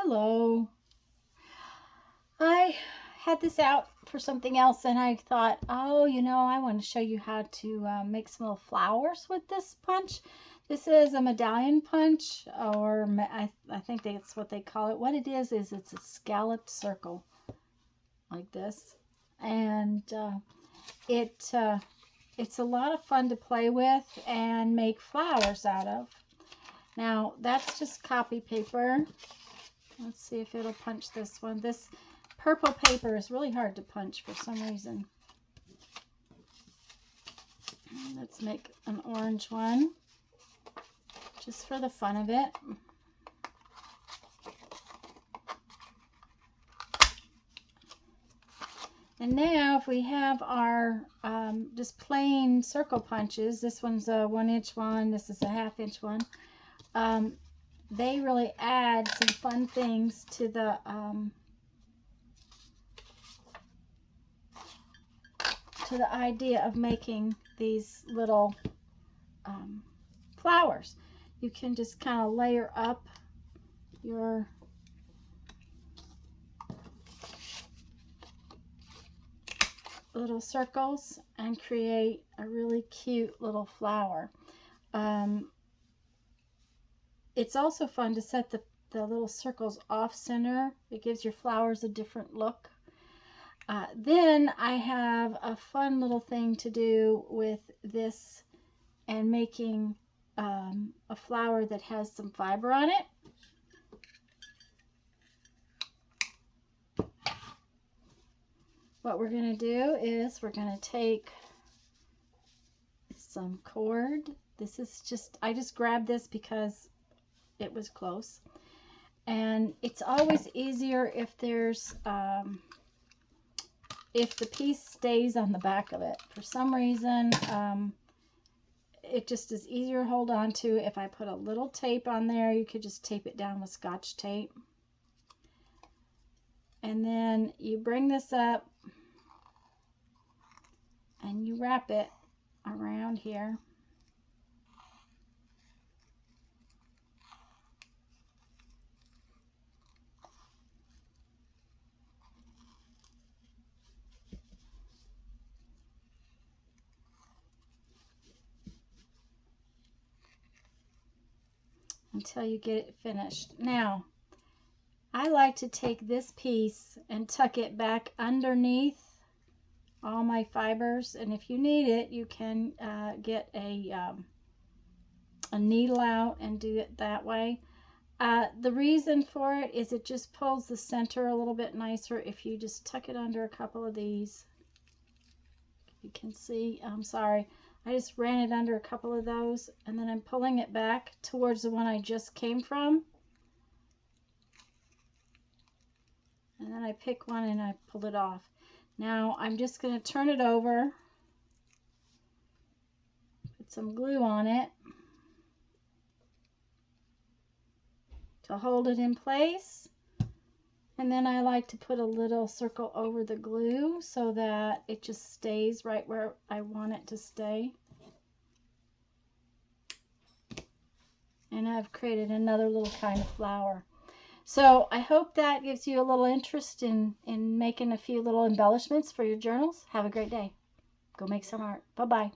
Hello. I had this out for something else and I thought, oh, I want to show you how to make some little flowers with this punch. This is a medallion punch, or I think that's what they call it. What it is it's a scalloped circle like this. And it's a lot of fun to play with and make flowers out of. Now, that's just copy paper. Let's see if it'll punch this one. This purple paper is really hard to punch for some reason. Let's make an orange one, just for the fun of it. And now if we have our just plain circle punches, this one's a 1-inch one, this is a 1/2-inch one. They really add some fun things to the idea of making these little flowers. You can just kind of layer up your little circles and create a really cute little flower. It's also fun to set the little circles off center. It gives your flowers a different look. Then I have a fun little thing to do with this and making a flower that has some fiber on it. What we're going to do is we're going to take some cord. This is just, I just grabbed this because it was close. And it's always easier if there's, if the piece stays on the back of it. For some reason, it just is easier to hold on to. If I put a little tape on there, you could just tape it down with Scotch tape. And then you bring this up and you wrap it around here. Until you get it finished. Now, I like to take this piece and tuck it back underneath all my fibers, and if you need it, you can get a needle out and do it that way. The reason for it is it just pulls the center a little bit nicer if you just tuck it under a couple of these. You can see, I'm sorry, I just ran it under a couple of those, and then I'm pulling it back towards the one I just came from. And then I pick one and I pull it off. Now I'm just going to turn it over, put some glue on it to hold it in place. And then I like to put a little circle over the glue so that it just stays right where I want it to stay. And I've created another little kind of flower. So I hope that gives you a little interest in making a few little embellishments for your journals. Have a great day. Go make some art. Bye-bye.